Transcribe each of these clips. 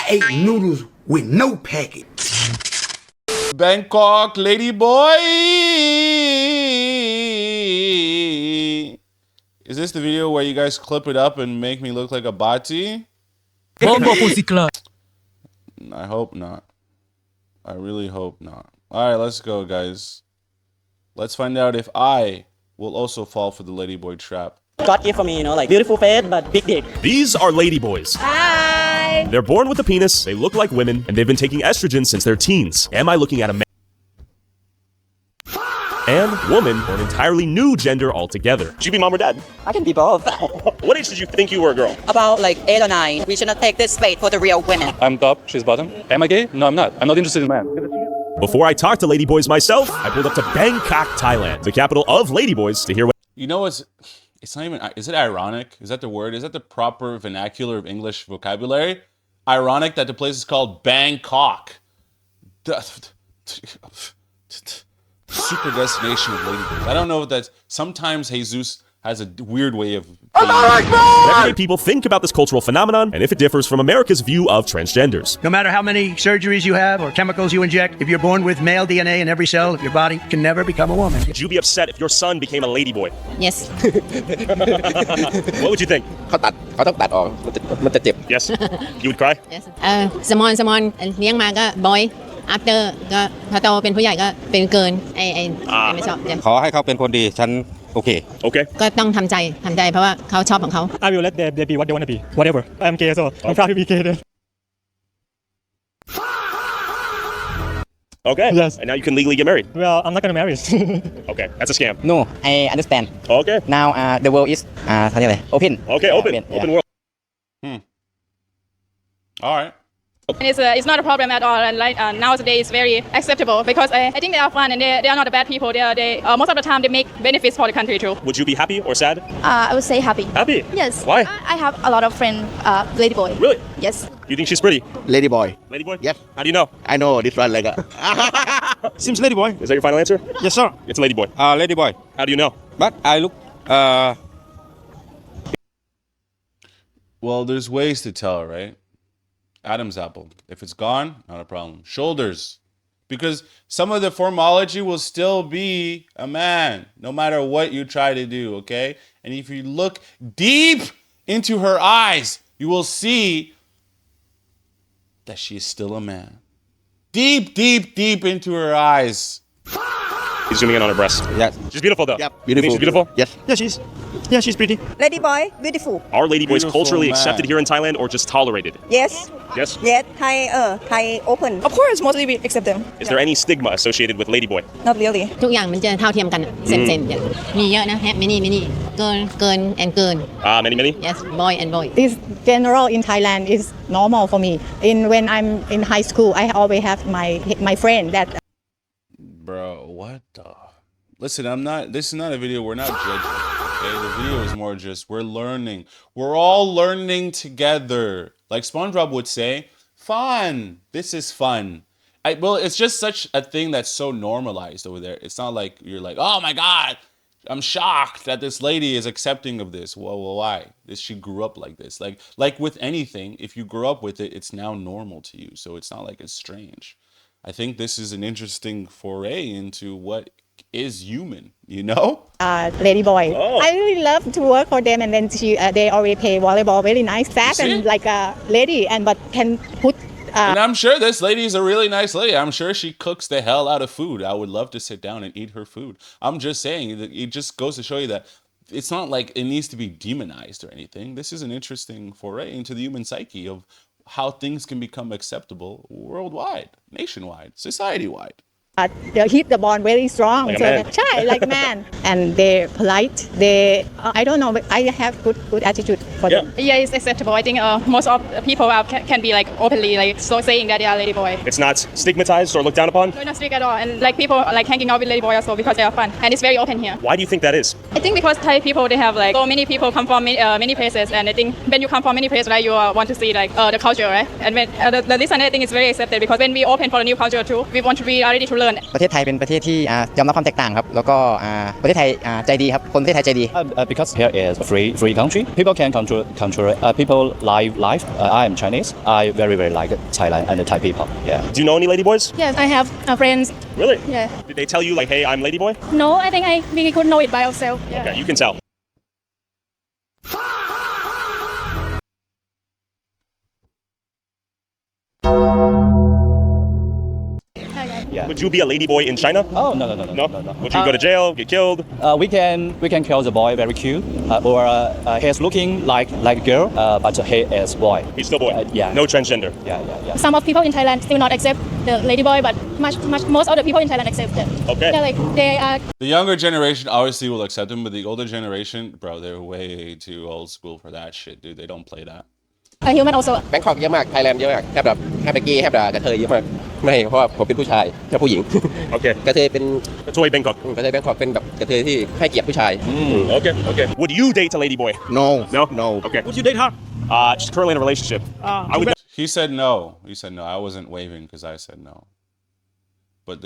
ate noodles with no packet. Bangkok, Ladyboy. Is this the video where you guys clip it up and make me look like a bati? I hope not. I really hope not. All right, let's go, guys. Let's find out if I will also fall for the Ladyboy trap. God gave for me, like beautiful face, but big dick. These are ladyboys. Hi! They're born with a penis, they look like women, and they've been taking estrogen since they're teens. Am I looking at a man and woman, or an entirely new gender altogether? Should you be mom or dad? I can be both. What age did you think you were a girl? About like 8 or 9. We should not take this space for the real women. I'm top, she's bottom. Am I gay? No, I'm not. I'm not interested in men. Before I talked to ladyboys myself, I pulled up to Bangkok, Thailand, the capital of ladyboys, to hear what— You know what's... It's not even... Is it ironic? Is that the word? Is that the proper vernacular of English vocabulary? Ironic that the place is called Bangkok. Super destination of ladyboys. I don't know if that's... Sometimes Jesus has a weird way of... everyday people think about this cultural phenomenon, and if it differs from America's view of transgenders. No matter how many surgeries you have or chemicals you inject, if you're born with male DNA in every cell of your body, you can never become a woman. Would you be upset if your son became a ladyboy? Yes. What would you think? เขาต้องตัดออกมันจะเจ็บ Yes. You would cry? Yes. สมอนเลี้ยงมาก็บอย after ก็พอโตเป็นผู้ใหญ่ก็เป็นเกินไอ้ไม่ชอบ ขอให้เขาเป็นคนดีฉันโอเค Okay. ก็ต้องทำใจเพราะว่าเขาชอบของเขา I will let them be what they want to be. Whatever. I'm gay, so I'm proud to be gay then. Okay. Yes. And now you can legally get married. Well, I'm not gonna marry. Okay. That's a scam. No, I understand. Okay. Now the world is เขาเรียกอะไร open. Okay, open. Open world. All right. It's not a problem at all, and like nowadays it's very acceptable because I think they are fun and they are not bad people. They most of the time they make benefits for the country too. Would you be happy or sad? I would say happy. Happy? Yes. Why? I have a lot of friends, Ladyboy. Really? Yes. You think she's pretty? Ladyboy Ladyboy? Yes. How do you know? I know this one like Seems Ladyboy. Is that your final answer? Yes, sir. It's Ladyboy. Ladyboy How do you know? but I look Well, there's ways to tell, right? Adam's apple. If it's gone, not a problem. Shoulders. Because some of the formology will still be a man, no matter what you try to do, okay? And if you look deep into her eyes, you will see that she is still a man. Deep, deep, deep into her eyes. He's zooming in on her breast. yes She's beautiful, though. Yep. You think she's beautiful? yes Yeah, she's pretty. Ladyboy, beautiful. Are ladyboys Beautiful culturally man. accepted here in Thailand or just tolerated? Yes. Yes? Yes. Thai open. Of course, mostly we accept them. Is there any stigma associated with ladyboy? Not really. ทุกอย่างมันจะเท่าเทียมกันเซนมีเยอะนะมินิเกิน and เกิน Many? yes boy and boy This general in Thailand is normal for me. When I'm in high school, I always have my friend that. Bro, what the... Listen, this is not a video, we're not judging, okay? The video is more just, we're learning. We're all learning together. Like SpongeBob would say, fun. This is fun. Well, it's just such a thing that's so normalized over there. It's not like you're like, oh my God, I'm shocked that this lady is accepting of this. Well, why? She grew up like this. Like with anything, if you grew up with it, it's now normal to you. So it's not like it's strange. I think this is an interesting foray into what is human, you know? Ladyboy. Oh. I really love to work for them, and then they always play volleyball very nice, fat and like a lady, but can put. And I'm sure this lady is a really nice lady. I'm sure she cooks the hell out of food. I would love to sit down and eat her food. I'm just saying that it just goes to show you that it's not like it needs to be demonized or anything. This is an interesting foray into the human psyche of how things can become acceptable worldwide, nationwide, society-wide. They hit the bond very strong. Like a so man. Shy, like man. And they're polite. I don't know, but I have good attitude for them. Yeah, it's acceptable. I think most of people can be like openly like so saying that they are Ladyboy. It's not stigmatized or looked down upon? No, not strict at all. And like people like hanging out with Ladyboy also because they are fun, and it's very open here. Why do you think that is? I think because Thai people, they have like so many people come from many places, and I think when you come from many places, right, you want to see like the culture, right? And when the this and I think is very accepted because when we open for a new culture too, we want to be ready to learn กิน ประเทศไทยเป็นประเทศที่ยอมรับความแตกต่างครับแล้วก็ประเทศไทยใจดีครับคนประเทศไทยใจดี Because here is a free country, people can control people life. I am Chinese. I very like Thailand and the Thai people. Yeah. Do you know any ladyboys? Yes, I have friends. Really? Yeah. Did they tell you like, hey, I'm ladyboy? No, I think we could know it by ourselves. Yeah. Okay, you can tell. Yeah. Would you be a ladyboy in China? Oh no. Would you go to jail, get killed? We can kill the boy very cute, or he's looking like a girl, but he is boy. He's still boy. Yeah. No transgender. Yeah. Some of people in Thailand still not accept the ladyboy, but most of the people in Thailand accept it. Okay. They are. The younger generation obviously will accept him, but the older generation, bro, they're way too old school for that shit, dude. They don't play that. A human also. Bangkok เยอะมาก Thailand เยอะมากแทบแต่เกย์แทบแต่กระเทยเยอะมากไม่เพราะว่าผมเป็นผู้ชายแค่ผู้หญิง Okay. กระเทยเป็น That's why Bangkok. กระเทย Bangkok เป็นแบบกระเทยที่ให้เกียรติผู้ชาย Okay. Would you date a ladyboy? No. No. Okay. Would you date her? She's currently in a relationship. I would. He said no. He said no. I wasn't waving because I said no. But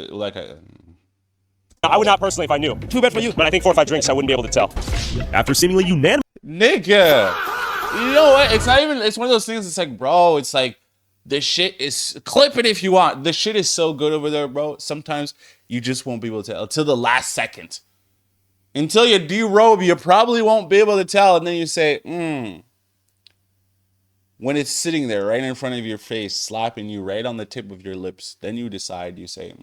I would not personally if I knew. Too bad for you. But I think 4 or 5 drinks, I wouldn't be able to tell. After seemingly unanimous. nigga, you know what? It's not even. It's one of those things. It's like, bro. It's like the shit is clip it if you want. The shit is so good over there, bro. Sometimes you just won't be able to tell till the last second. Until you derobe, you probably won't be able to tell, and then you say, When it's sitting there right in front of your face, slapping you right on the tip of your lips, then you decide. You say,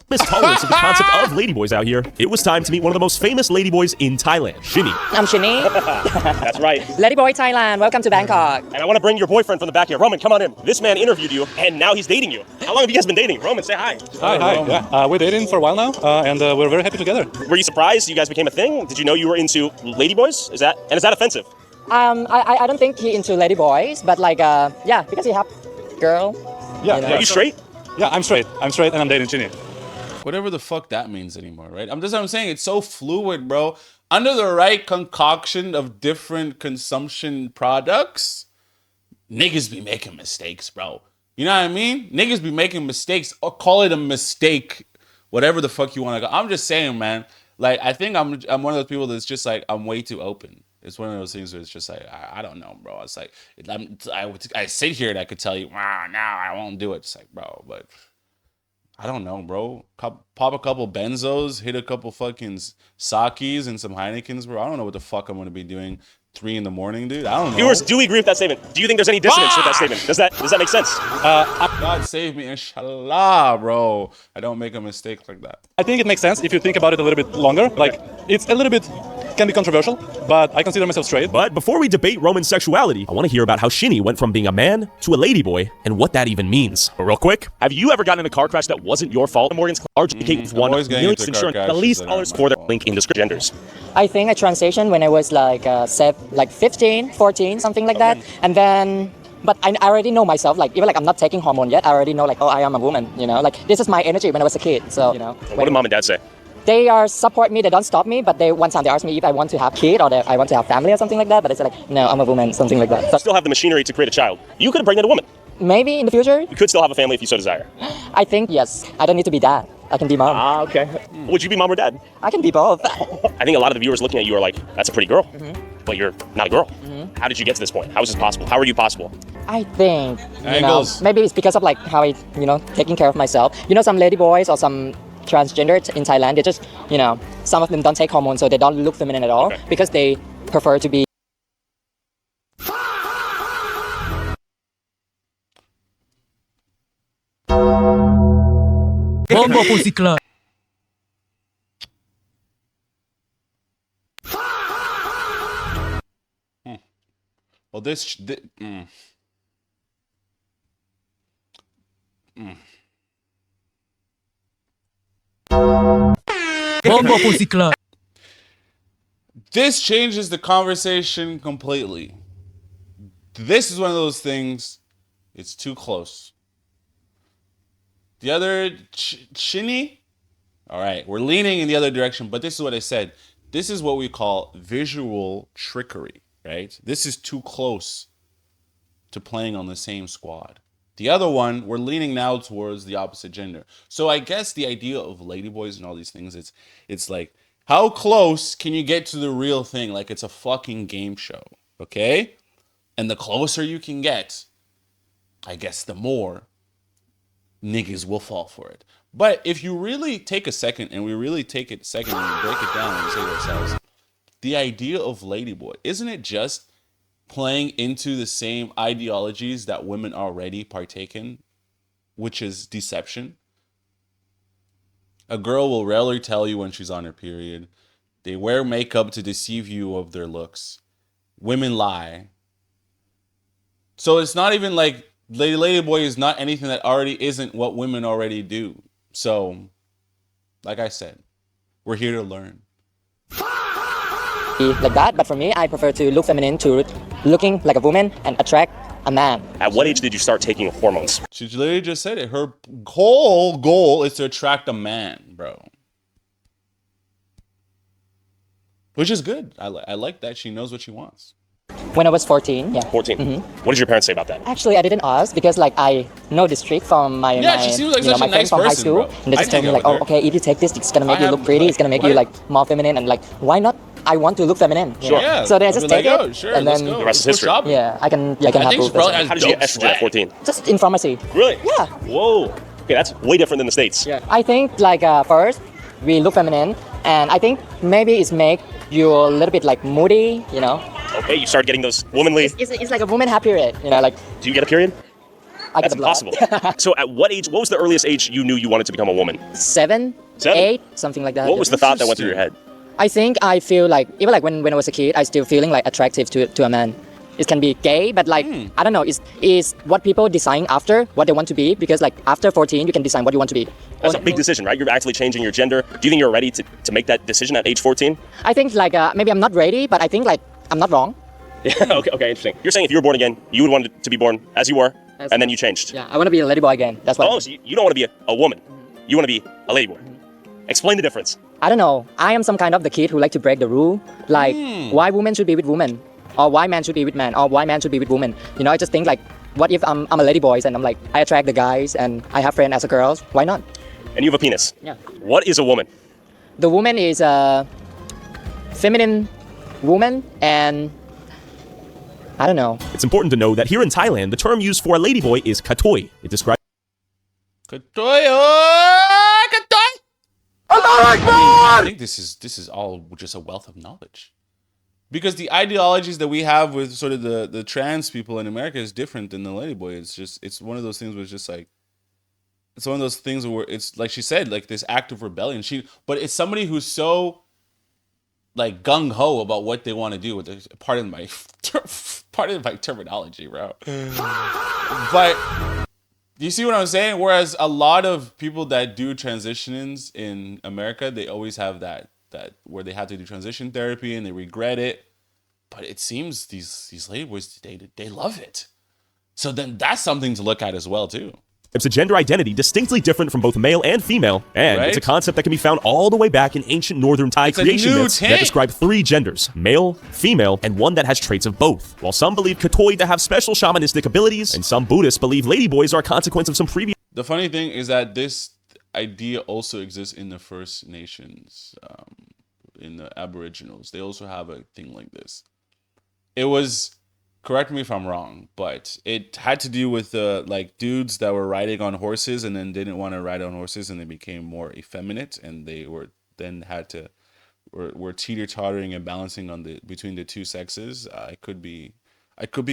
Tolerance of the concept of ladyboys out here, it was time to meet one of the most famous ladyboys in Thailand, Shinny. I'm Shinny That's right. Ladyboy Thailand welcome to Bangkok And I want to bring your boyfriend from the back here. Roman, come on in. This man interviewed you, and now he's dating you. How long have you guys been dating? Roman, say hi. Hi. Yeah. We're dating for a while now, and we're very happy together. Were you surprised you guys became a thing? Did you know you were into ladyboys? Is that offensive? I don't think he into ladyboys but like because he have girl Yeah. you know. Are you straight? Yeah, I'm straight, and I'm dating Chinny. whatever the fuck that means anymore, right? I'm saying it's so fluid, bro. Under the right concoction of different consumption products, niggas be making mistakes, bro. You know what I mean? Niggas be making mistakes, or call it a mistake, whatever the fuck you want to go. I'm just saying, man. Like, I think I'm one of those people that's just like, I'm way too open. It's one of those things where it's just like, I don't know, bro. It's like, I sit here and I could tell you, now I won't do it. It's like, bro, but I don't know, bro. Pop a couple benzos, hit a couple fucking sakis and some Heinekens, bro. I don't know what the fuck I'm going to be doing 3 in the morning, dude. I don't know. Viewers, do we agree with that statement? Do you think there's any dissonance with that statement? Does that make sense? God save me, inshallah, bro. I don't make a mistake like that. I think it makes sense if you think about it a little bit longer. Like, it's a little bit can be controversial, but I consider myself straight. But before we debate Roman's sexuality, I want to hear about how Shinny went from being a man to a ladyboy and what that even means. But real quick, have you ever gotten in a car crash that wasn't your fault? Morgan's large cake with $1 million insurance, the least dollars for their link in the genders. I think I transitioned when I was like 15, 14, something like that. And then, but I already know myself, like, even like I'm not taking hormone yet, I already know like, oh, I am a woman, you know, like this is my energy when I was a kid. So, you know. What did mom and dad say? They are support me, they don't stop me, but one time they asked me if I want to have kid or I want to have family or something like that, but it's like, no, I'm a woman, something like that. So, you still have the machinery to create a child. You could have pregnant a woman. Maybe in the future. You could still have a family if you so desire. I think yes. I don't need to be dad. I can be mom. Okay. Would you be mom or dad? I can be both. I think a lot of the viewers looking at you are like, that's a pretty girl, but you're not a girl. How did you get to this point? How is this possible? How are you possible? I think, you know, maybe it's because of like how I, you know, taking care of myself. You know, some lady boys or some transgender in Thailand, they just, you know, some of them don't take hormones, so they don't look feminine at all because they prefer to be. Bomba Pussyclub. Well, Bomba Pussyclub. This changes the conversation completely. This is one of those things, it's too close. The other, Shinny, all right, we're leaning in the other direction, but this is what I said. This is what we call visual trickery, right? This is too close. to playing on the same squad. The other one, we're leaning now towards the opposite gender. So I guess the idea of ladyboys and all these things, it's like, how close can you get to the real thing? Like it's a fucking game show, okay? And the closer you can get, I guess the more niggas will fall for it. But if you really take a second, and we really take a second and break it down and say to ourselves, the idea of ladyboy, isn't it just playing into the same ideologies that women already partake in, which is deception? A girl will rarely tell you when she's on her period. They wear makeup to deceive you of their looks. Women lie. So it's not even like ladyboy is not anything that already isn't what women already do. So, like I said, we're here to learn. Like that, but for me, I prefer to look feminine to looking like a woman and attract a man. At what age did you start taking hormones? She literally just said it. Her whole goal is to attract a man, bro. Which is good. I like that she knows what she wants. When I was 14, yeah. 14. Mm-hmm. What did your parents say about that? Actually, I didn't ask because like I know this trick from my she seems like such my a friends nice from high person, school, bro. and they just told me like, oh, okay, if you take this, it's gonna make you look pretty. It's gonna make you like more feminine, and like, why not? I want to look feminine. Sure. Yeah. So then I just take it, sure, and then the rest is history. Yeah, I can have proof. How did you get estrogen at 14? Just in pharmacy. Really? Yeah. Whoa. Okay, that's way different than the States. Yeah. I think like first we look feminine, and I think maybe it's make you a little bit like moody, you know. Okay, you start getting those womanly. It's like a woman have period, you know, like. Do you get a period? I That's impossible. So at what age, what was the earliest age you knew you wanted to become a woman? 7, 8, something like that. What was the thought that went through your head? I think I feel like, even like when I was a kid, I still feeling like attractive to a man. It can be gay, but like, I don't know, is what people decide after what they want to be, because like after 14, you can decide what you want to be. That's a big decision, right? You're actually changing your gender. Do you think you're ready to make that decision at age 14? I think like, maybe I'm not ready, but I think like, I'm not wrong. Yeah, okay, interesting. You're saying if you were born again, you would want to be born as you were, and then you changed. Yeah, I want to be a ladyboy again. That's what. Oh, so you don't want to be a woman. You want to be a ladyboy. Explain the difference. I don't know. I am some kind of the kid who like to break the rule. Like, why women should be with women, or why man should be with man, or why man should be with women. You know, I just think like, what if I'm a ladyboy and I'm like, I attract the guys and I have friends as a girls. Why not? And you have a penis. Yeah. What is a woman? The woman is a feminine woman, and I don't know. It's important to know that here in Thailand, the term used for a ladyboy is katoi. It describes I think this is all just a wealth of knowledge, because the ideologies that we have with sort of the trans people in America is different than the ladyboy. It's one of those things where it's just like, it's one of those things where it's like she said, like this act of rebellion. But it's somebody who's so like gung ho about what they want to do with it. Pardon my terminology, bro. But you see what I'm saying? Whereas a lot of people that do transitions in America, they always have that where they have to do transition therapy and they regret it. But it seems these ladyboys, they love it. So then that's something to look at as well too. It's a gender identity distinctly different from both male and female, and Right? it's a concept that can be found all the way back in ancient northern Thai It's a creation new myths that take. describe 3 genders, male, female, and one that has traits of both. While some believe katoi to have special shamanistic abilities, and some Buddhists believe ladyboys are a consequence of some previous... The funny thing is that this idea also exists in the First Nations, in the Aboriginals. They also have a thing like this. It was, correct me if I'm wrong, but it had to do with like dudes that were riding on horses and then didn't want to ride on horses, and they became more effeminate, and they were then were teeter-tottering and balancing on between the two sexes. I could be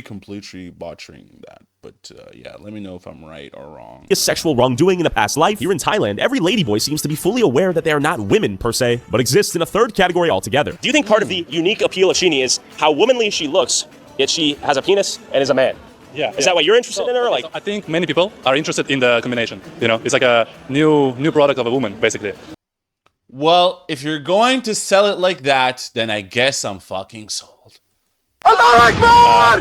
completely botching that, but yeah, let me know if I'm right or wrong. Sexual wrongdoing in a past life. Here in Thailand, every ladyboy seems to be fully aware that they are not women per se, but exist in a third category altogether. Do you think part of the unique appeal of Shini is how womanly she looks, yet she has a penis and is a man? Yeah. Is that why you're interested in her? Like, I think many people are interested in the combination. You know, it's like a new product of a woman, basically. Well, if you're going to sell it like that, then I guess I'm fucking sold.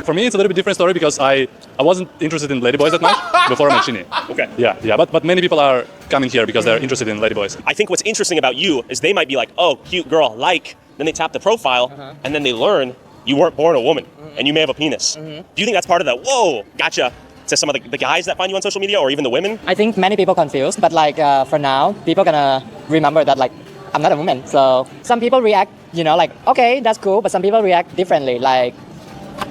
For me, it's a little bit different story because I wasn't interested in ladyboys that much before I met Shini. Okay. Yeah, but many people are coming here because they're interested in ladyboys. I think what's interesting about you is they might be like, oh, cute girl, like, then they tap the profile, and then they learn you weren't born a woman and you may have a penis. Do you think that's part of the whoa, gotcha to some of the guys that find you on social media or even the women? I think many people confused, but like for now, people gonna remember that like I'm not a woman. So some people react, you know, like okay, that's cool, but some people react differently, like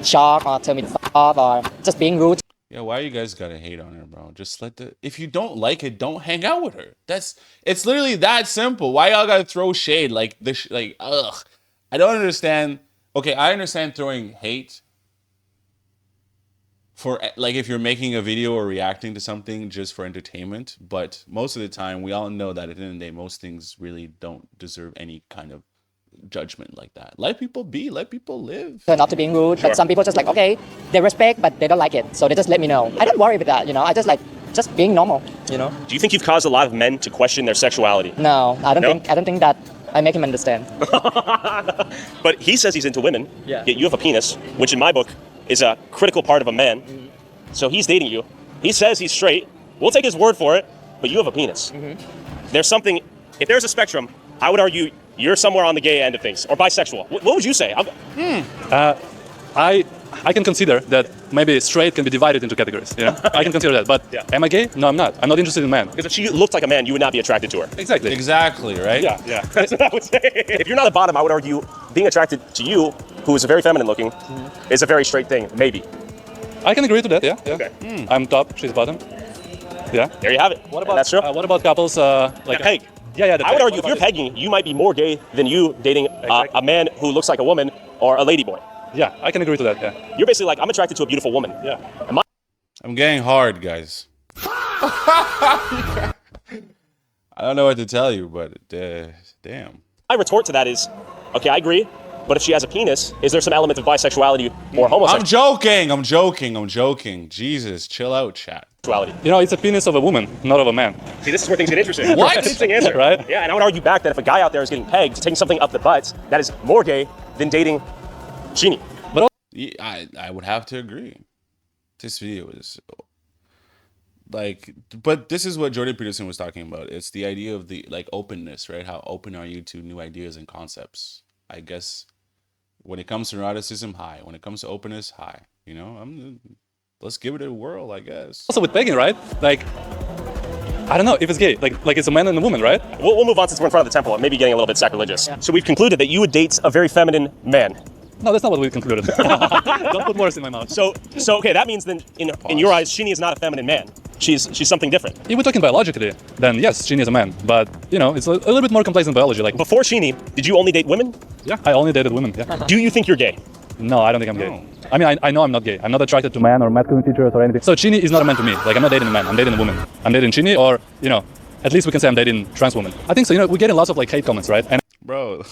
shock or tell me to fuck off or just being rude. Yeah, why you guys gotta hate on her, bro? Just if you don't like it, don't hang out with her. It's literally that simple. Why y'all gotta throw shade like this? Like, ugh, I don't understand. Okay, I understand throwing hate for like if you're making a video or reacting to something just for entertainment, but most of the time we all know that at the end of the day, most things really don't deserve any kind of judgment like that. Let people be, let people live. Not to being rude, but some people just like, okay, they respect, but they don't like it. So they just let me know. I don't worry with that, you know. I just like, just being normal, you know. Do you think you've caused a lot of men to question their sexuality? No, I don't think that I make him understand. But he says he's into women, yet you have a penis, which in my book is a critical part of a man. So he's dating you. He says he's straight. We'll take his word for it, but you have a penis. There's something, if there's a spectrum, I would argue you're somewhere on the gay end of things, or bisexual. What would you say? I can consider that maybe straight can be divided into categories. You know? I can consider that, but am I gay? No, I'm not. I'm not interested in men. Because if she looked like a man, you would not be attracted to her. Exactly, right? Yeah. That's what I would say. If you're not a bottom, I would argue being attracted to you, who is very feminine looking, is a very straight thing, maybe. I can agree to that, yeah. Okay. I'm top, she's bottom. Yeah. There you have it. What about, that's true. What about couples like a peg? Yeah. I would argue if you're pegging, you might be more gay than you dating a man who looks like a woman or a ladyboy. Yeah, I can agree to that, yeah. You're basically like, I'm attracted to a beautiful woman. Yeah. I'm getting hard, guys. I don't know what to tell you, but damn. My retort to that is, okay, I agree, but if she has a penis, is there some element of bisexuality or homosexuality? I'm joking. Jesus, chill out, chat. You know, it's a penis of a woman, not of a man. See, this is where things get interesting. What? That's an interesting answer. Right? Yeah, and I would argue back that if a guy out there is getting pegged, taking something up the butt, that is more gay than dating Sheenie. But I would have to agree. This video is like, but this is what Jordan Peterson was talking about. It's the idea of the like openness, right? How open are you to new ideas and concepts? I guess when it comes to neuroticism, high. When it comes to openness, high. You know, let's give it a whirl, I guess. Also with pegging, right? Like, I don't know if it's gay. Like it's a man and a woman, right? We'll move on since we're in front of the temple. It may be getting a little bit sacrilegious. Yeah. So we've concluded that you would date a very feminine man. No, that's not what we concluded. Don't put words in my mouth. So okay, that means then in your eyes, Sheenie is not a feminine man. She's something different. If we're talking biologically, then yes, Sheenie is a man. But you know, it's a little bit more complex than biology. Like before Sheenie, did you only date women? Yeah, I only dated women. Yeah. Do you think you're gay? No, I don't think I'm gay. I mean, I know I'm not gay. I'm not attracted to men or masculine features or anything. So Sheenie is not a man to me. Like I'm not dating a man. I'm dating a woman. I'm dating Sheenie, or you know, at least we can say I'm dating trans woman. I think so. You know, we're getting lots of like hate comments, right? And bro,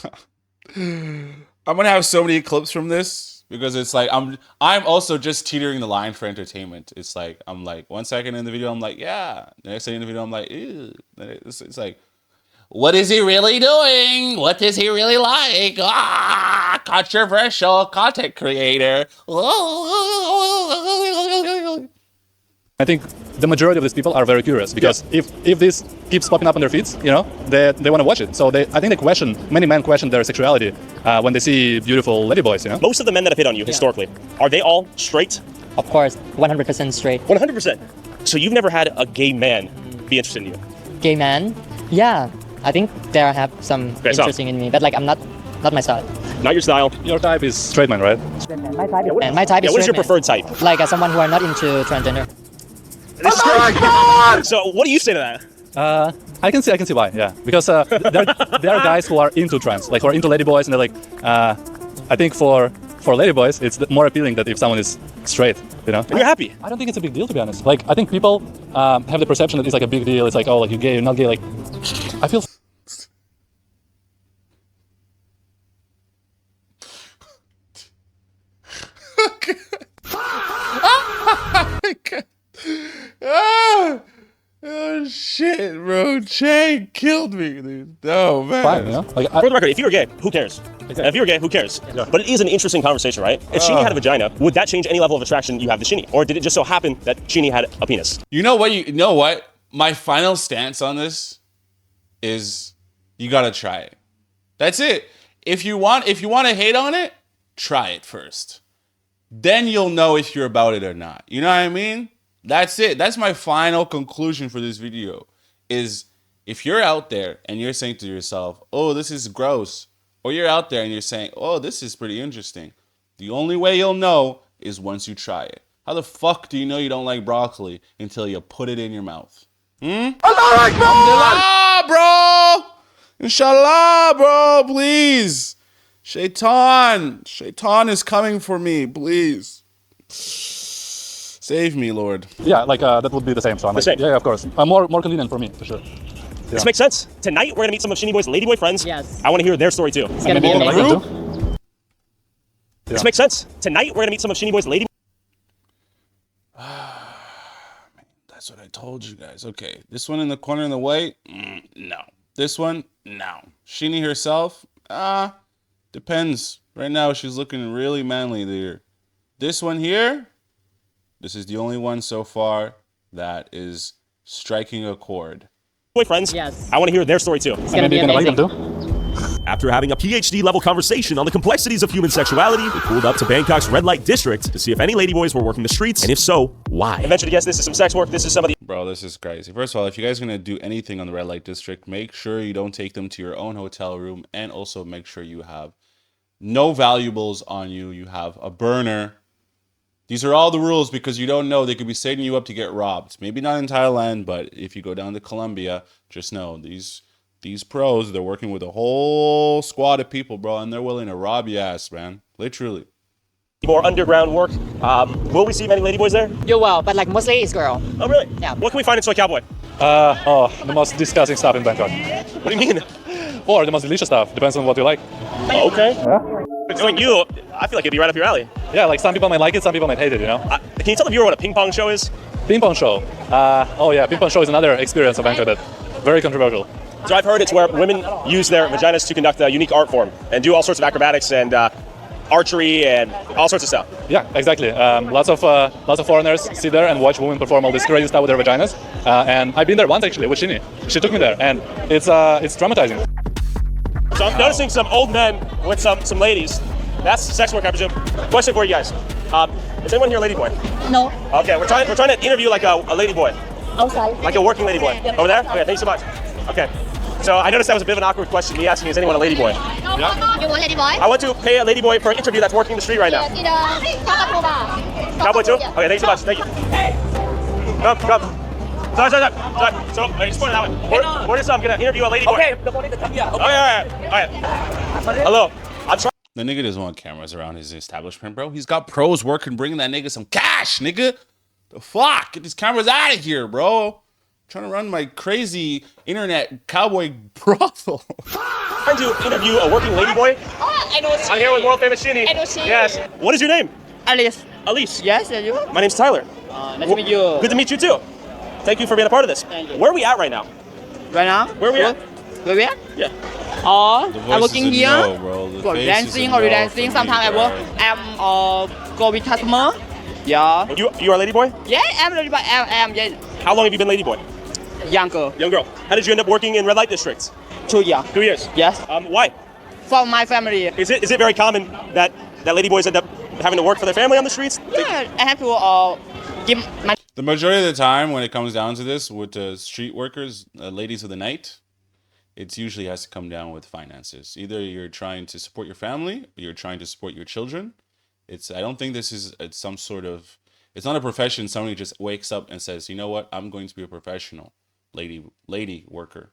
I'm gonna have so many clips from this. Because it's like I'm also just teetering the line for entertainment. It's like I'm like 1 second in the video I'm like yeah, the next second in the video I'm like ew. It's like what is he really doing? What does he really like? Controversial content creator. I think the majority of these people are very curious because if this keeps popping up on their feeds, you know, they want to watch it. So I think many men question their sexuality when they see beautiful ladyboys, you know. Most of the men that have hit on you historically, are they all straight? Of course, 100% straight. 100%. So you've never had a gay man be interested in you? Gay man? Yeah, I think there have some interesting in me, but like I'm not my style. Not your style. Your type is straight man, right? My type is man. My type is what is your man. preferred type? Like someone who are not into transgender. So what do you say to that? I can see why, yeah. Because there are guys who are into trans, like who are into ladyboys, and they're like, I think for ladyboys, it's more appealing that if someone is straight, you know. And you're happy? I don't think it's a big deal, to be honest. Like, I think people have the perception that it's like a big deal. It's like, oh, like you're gay, you're not gay. Like, I feel. Oh shit, bro! Jay killed me, dude. Oh man. Fine, you know? Like, for the record, if you were gay, who cares? Exactly. If you were gay, who cares? Yeah. But it is an interesting conversation, right? If Sheenie had a vagina, would that change any level of attraction you have to Sheenie? Or did it just so happen that Sheenie had a penis? You know what? My final stance on this is you gotta try it. That's it. If you want to hate on it, try it first. Then you'll know if you're about it or not. You know what I mean? That's it. That's my final conclusion for this video. Is if you're out there and you're saying to yourself, oh, this is gross, or you're out there and you're saying, oh, this is pretty interesting, the only way you'll know is once you try it. How the fuck do you know you don't like broccoli until you put it in your mouth? Alhamdulillah, bro! Inshallah, bro, please. Shaitan is coming for me, please. Save me, Lord. Yeah, like that would be the same. So I'm like, yeah, of course. More convenient for me, for sure. Yeah. This makes sense. Tonight, we're gonna meet some of Shinny Boy's Ladyboy friends. Yes. I want to hear their story too. It's gonna be amazing. This makes sense. Tonight, we're gonna meet some of Shinny Boy's Ladyboy. That's what I told you guys. Okay, this one in the corner in the white, no. This one, no. Shinny herself, depends. Right now, she's looking really manly there. This one here, this is the only one so far that is striking a chord. Boyfriends. Yes. I want to hear their story too. It's gonna be amazing. After having a PhD-level conversation on the complexities of human sexuality, we pulled up to Bangkok's red light district to see if any ladyboys were working the streets, and if so, why. I ventured to guess this is some sex work. This is some of the... Bro, this is crazy. First of all, if you guys are going to do anything on the red light district, make sure you don't take them to your own hotel room, and also make sure you have no valuables on you. You have a burner. These are all the rules because you don't know. They could be setting you up to get robbed. Maybe not in Thailand, but if you go down to Colombia, just know these pros, they're working with a whole squad of people, bro, and they're willing to rob your ass, man. Literally. More underground work. Will we see many ladyboys there? You will, but like mostly it's girl. Oh, really? Yeah. What can we find in Soy Cowboy? The most disgusting stuff in Bangkok. What do you mean? Or the most delicious stuff. Depends on what you like. Okay. Yeah. Knowing you, I feel like it'd be right up your alley. Yeah, like some people might like it, some people might hate it, you know? Can you tell the viewer what a ping pong show is? Ping pong show. Oh yeah, ping pong show is another experience of Bangkok that's very controversial. So I've heard it's where women use their vaginas to conduct a unique art form and do all sorts of acrobatics and archery and all sorts of stuff. Yeah, exactly. Lots of foreigners sit there and watch women perform all this crazy stuff with their vaginas. And I've been there once actually with Shinny. She took me there, and it's traumatizing. So I'm noticing some old men with some ladies. That's sex work, I presume. Question for you guys: is anyone here a ladyboy? No. Okay, we're trying to interview like a ladyboy. Outside. Like a working ladyboy. Over there? Okay, thanks so much. Okay. So I noticed that was a bit of an awkward question, me asking, is anyone a ladyboy? Yeah. You want ladyboy? I want to pay a ladyboy for an interview that's working the street right now. Cowboy too? Okay, thanks so much. Thank you. Come. Sorry. So, just point it that way. We're just gonna interview a ladyboy. Okay, the morning to come here. Okay. All right. Hello. I'm trying. The nigga doesn't want cameras around his establishment, bro. He's got pros working, bringing that nigga some cash, nigga. The fuck? Get these cameras out of here, bro. Trying to run my crazy internet cowboy brothel. Trying to interview a working ladyboy. Oh, I know. I'm here with world famous Shinny. I know Shinny. Yes. What is your name? Alice. Alice. Yes, and you? My name's Tyler. Nice to meet you. Good to meet you too. Thank you for being a part of this. Where are we at right now? Right now? Where are we at? Where we at? Yeah. I'm working here for dancing or dancing. Sometimes I'm go with customer. Yeah. You are a ladyboy? Yeah, I'm ladyboy. I'm yeah. How long have you been ladyboy? Young girl. Young girl. How did you end up working in red light districts? 2 years. 2 years. Yes. Why? For my family. Is it very common that ladyboys end up having to work for their family on the streets? Yeah, I have to give my. The majority of the time when it comes down to this with street workers, ladies of the night, it usually has to come down with finances. Either you're trying to support your family or you're trying to support your children. I don't think this is some sort of, it's not a profession somebody just wakes up and says, you know what, I'm going to be a professional lady worker.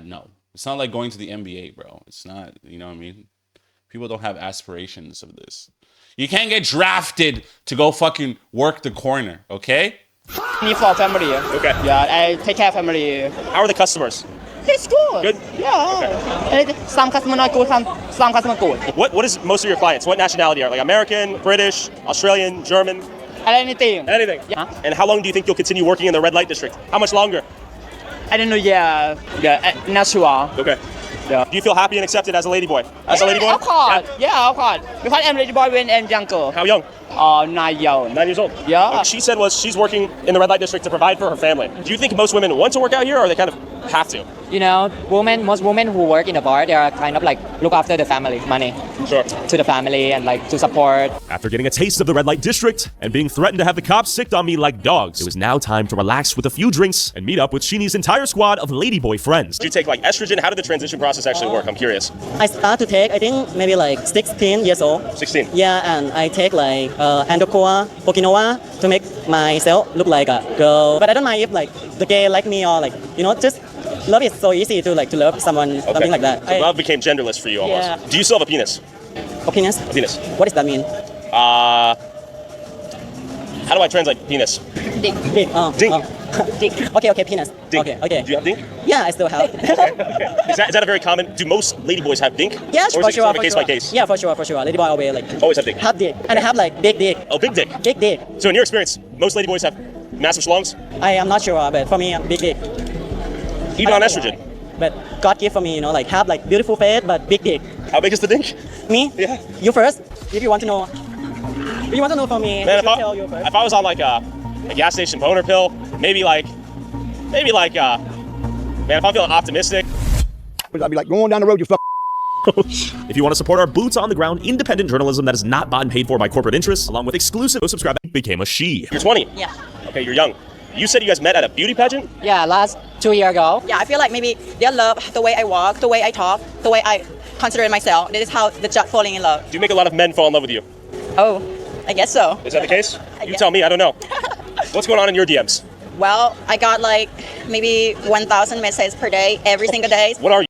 No. It's not like going to the NBA, bro. It's not, you know what I mean? People don't have aspirations of this. You can't get drafted to go fucking work the corner, okay? Me for family. Okay. Yeah, I take care of family. How are the customers? It's good. Good? Yeah. Okay. Some customer not good, some customer good. What is most of your clients? What nationality are they? Like American, British, Australian, German? Anything. Anything? Yeah. And how long do you think you'll continue working in the red light district? How much longer? I don't know, yeah, not sure. Okay. Yeah. Do you feel happy and accepted as a ladyboy? As a ladyboy? Of course. Yeah, of course. Because I'm ladyboy when I'm younger. How young? 9 years. 9 years old? Yeah. What she said was she's working in the red light district to provide for her family. Do you think most women want to work out here or they kind of have to? most women who work in a bar, they are kind of like look after the family, money. Sure. To the family and like to support. After getting a taste of the red light district and being threatened to have the cops sicked on me like dogs, it was now time to relax with a few drinks and meet up with Shini's entire squad of Ladyboy friends. Do you take like estrogen? How did the transition process actually work? I'm curious. I start to take, I think maybe like 16 years old. 16? Yeah, and I take like Androcoa, Okinawa to make myself look like a girl. But I don't mind if like the gay like me or like, just love is so easy to love someone, something like that. So love became genderless for you almost. Yeah. Do you still have a penis? A penis? A penis. What does that mean? How do I translate penis? Dink. Dink. Dink. Okay, penis. Dink. Okay. Do you have dink? Yeah, I still have. Is that a very common? Do most ladyboys have dink? Yeah, or for is it sure. sort of a case by case? Yeah, for sure. Ladyboy always always have dick. Have dick, and I have like big dick. Oh, big dick. Big dick. So in your experience, most ladyboys have massive schlongs? I am not sure, but for me, big dick. Even on estrogen. But God give for me, like have like beautiful face, but big dick. How big is the dink? Me? Yeah. You first. If you want to know. If you want to know for me, Man, tell you first. if I was on like a gas station boner pill, maybe like, man, if I'm feeling optimistic. I'd be like, going down the road, you fuck. If you want to support our boots on the ground independent journalism that is not bought and paid for by corporate interests, along with exclusive subscribe, became a she. You're 20. Yeah. Okay, you're young. You said you guys met at a beauty pageant? Yeah, last 2 years ago. Yeah, I feel like maybe they love the way I walk, the way I talk, the way I consider myself. This is how the judge falling in love. Do you make a lot of men fall in love with you? Oh, I guess so. Is that the case? You guess. tell me, I don't know. What's going on in your DMs? Well, I got like maybe 1,000 messages per day, every single day. What are you?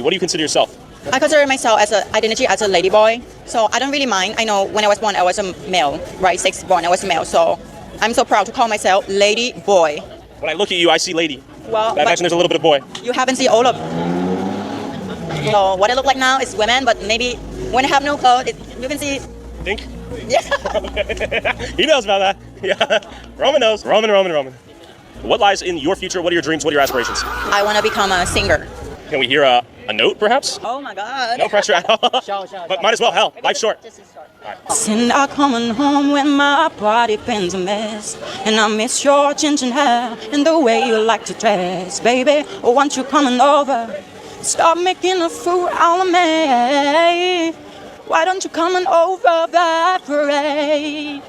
What do you consider yourself? I consider myself as an identity as a ladyboy, so I don't really mind. I know when I was born, I was a male, right? Sex born, I was a male, so I'm so proud to call myself lady boy. When I look at you, I see lady. Well, I imagine there's a little bit of boy. You haven't seen all of. So what I look like now is women, but maybe when I have no clothes, you can see. Think? Yeah. He knows about that. Yeah. Roman knows. Roman. What lies in your future? What are your dreams? What are your aspirations? I want to become a singer. Can we hear a note, perhaps? Oh my God. No pressure at all. But might as well. Hell, life's short. Since I'm coming home when my body feels a mess, and I miss your ginger hair and the way you like to dress, baby. I want you coming over. Stop making a fool out of me. Why don't you come on over that parade?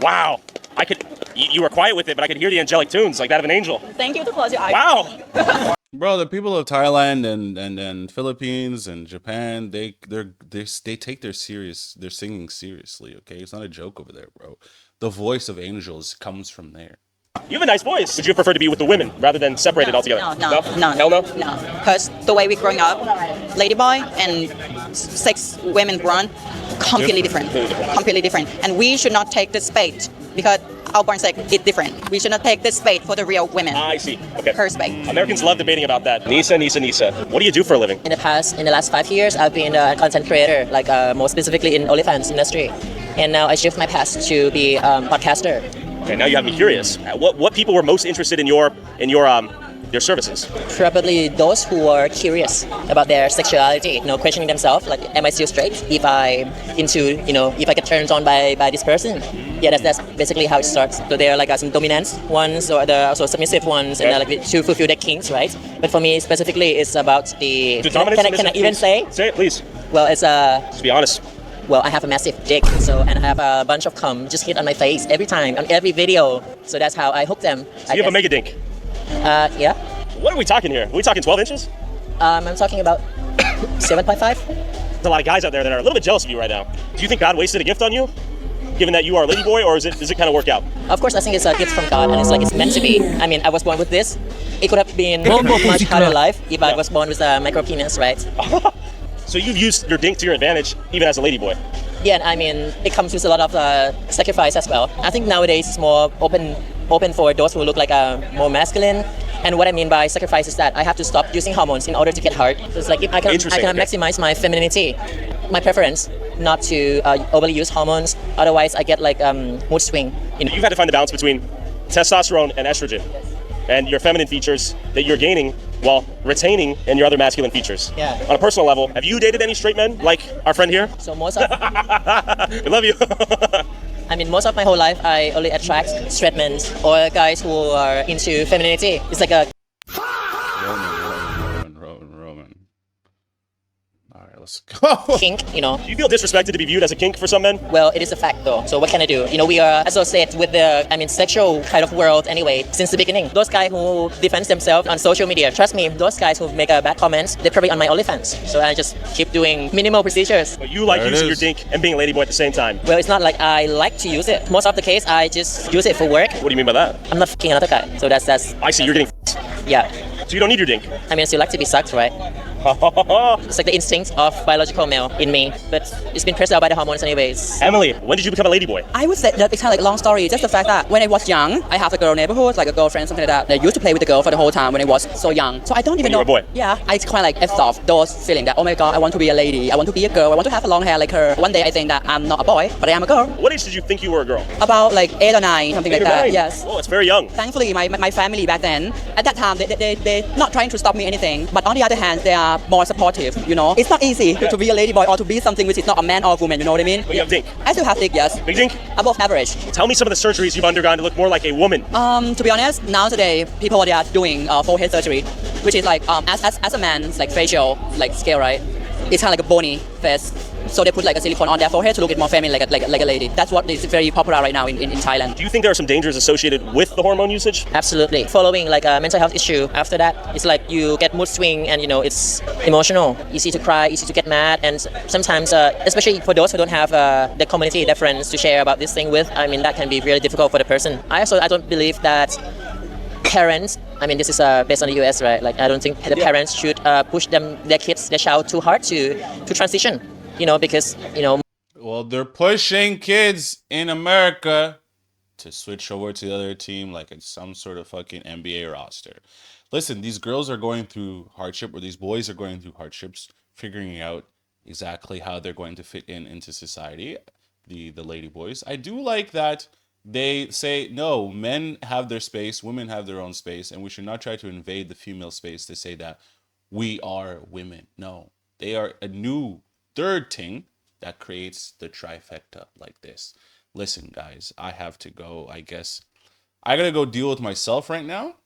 Wow. I could. You were quiet with it, but I could hear the angelic tunes like that of an angel. Thank you to close your eyes. Wow. Bro, the people of Thailand and Philippines and Japan, they take their singing seriously, okay? It's not a joke over there, bro. The voice of angels comes from there. You have a nice voice. Would you prefer to be with the women rather than separated altogether? No. Hell no? No. Because the way we growing up, Ladyboy and 6 women grown, completely different. Completely different. And we should not take the space because our born sex is different. We should not take the space for the real women. I see. Okay. Her space. Americans love debating about that. Nisa. What do you do for a living? In the last 5 years, I've been a content creator, like more specifically in OnlyFans industry. And now I shift my path to be podcaster. Okay, now you have me curious. What people were most interested in your services? Probably those who are curious about their sexuality, questioning themselves, like, am I still straight? If I if I get turned on by this person. Yeah, that's basically how it starts. So there are like some dominant ones, or the also submissive ones, and like to fulfill their kinks, right? But for me specifically, it's about the. Can I even say? Say it, please. Well, it's Just be honest. Well, I have a massive dick, and I have a bunch of cum just hit on my face every time, on every video. So that's how I hook them. So you have a mega dink? Yeah. What are we talking here? Are we talking 12 inches? I'm talking about 7.5. There's a lot of guys out there that are a little bit jealous of you right now. Do you think God wasted a gift on you? Given that you are a ladyboy, or does it kind of work out? Of course, I think it's a gift from God, and it's meant to be. I mean, I was born with this. It could have been much harder life if I was born with a micro penis, right? So you've used your dink to your advantage, even as a ladyboy. Yeah, I mean, it comes with a lot of sacrifice as well. I think nowadays it's more open for those who look like more masculine. And what I mean by sacrifice is that I have to stop using hormones in order to get hard. So it's like if I can maximize my femininity, my preference not to overly use hormones. Otherwise, I get like mood swing. You've had to find the balance between testosterone and estrogen, and your feminine features that you're gaining while retaining in your other masculine features. Yeah. On a personal level, have you dated any straight men like our friend here? So most of we love you. I mean, most of my whole life, I only attract straight men or guys who are into femininity. It's like a Roman. All right, let's go. kink, you know. Do you feel disrespected to be viewed as a kink for some men? Well, it is a fact though. So what can I do? You know, we are associated with the, sexual kind of world anyway, since the beginning. Those guys who defend themselves on social media, trust me, those guys who make bad comments, they're probably on my OnlyFans. So I just keep doing minimal procedures. But you like using your dink and being a ladyboy at the same time. Well, it's not like I like to use it. Most of the case, I just use it for work. What do you mean by that? I'm not fucking another guy. So that's I see, you're getting yeah. So you don't need your dink. I mean, I still like to be sucked, right? It's like the instinct of biological male in me, but it's been pressed out by the hormones anyways. Emily, when did you become a ladyboy? I would say that it's kind of like a long story. Just the fact that when I was young, I have a girl neighborhood, like a girlfriend, something like that. I used to play with the girl for the whole time when I was so young. So I don't even know. When you were a boy? Yeah, I kind of like absorbed those feeling that, oh my god, I want to be a lady. I want to be a girl. I want to have a long hair like her. One day I think that I'm not a boy, but I am a girl. What age did you think you were a girl? About like 8 or 9, something like that. 9? Yes. Oh, it's very young. Thankfully, my family back then, at that time, they're not trying to stop me anything. But on the other hand, they are more supportive, you know. It's not easy to be a ladyboy or to be something which is not a man or a woman, you know what I mean? But you have dink. I still have dink, yes. Big dink? Above average. Tell me some of the surgeries you've undergone to look more like a woman. To be honest, now today, people they are doing forehead surgery, which is like, as a man, it's like facial, like scale, right? It's kind of like a bony face. So they put like a silicone on their forehead to look more feminine, like a lady. That's what is very popular right now in Thailand. Do you think there are some dangers associated with the hormone usage? Absolutely. Following like a mental health issue after that, it's like you get mood swing and it's emotional, easy to cry, easy to get mad, and sometimes, especially for those who don't have the community, their friends to share about this thing with, I mean that can be really difficult for the person. I don't believe that parents, I mean this is based on the US, right? Like I don't think the parents should push their child too hard to transition. Because, Well, they're pushing kids in America to switch over to the other team like it's some sort of fucking NBA roster. Listen, these girls are going through hardship, or these boys are going through hardships, figuring out exactly how they're going to fit into society, the lady boys. I do like that they say, no, men have their space, women have their own space, and we should not try to invade the female space to say that we are women. No, they are a new third thing that creates the trifecta like this. Listen, guys, I have to go. I guess I gotta go deal with myself right now,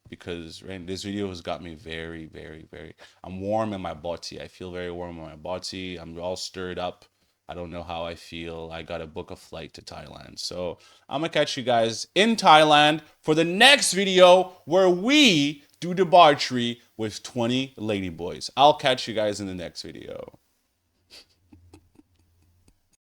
because this video has got me very, very, very, I'm warm in my body. I feel very warm in my body. I'm all stirred up. I don't know how I feel. I gotta book a flight to Thailand. So I'm gonna catch you guys in Thailand for the next video where we do debauchery with 20 ladyboys. I'll catch you guys in the next video.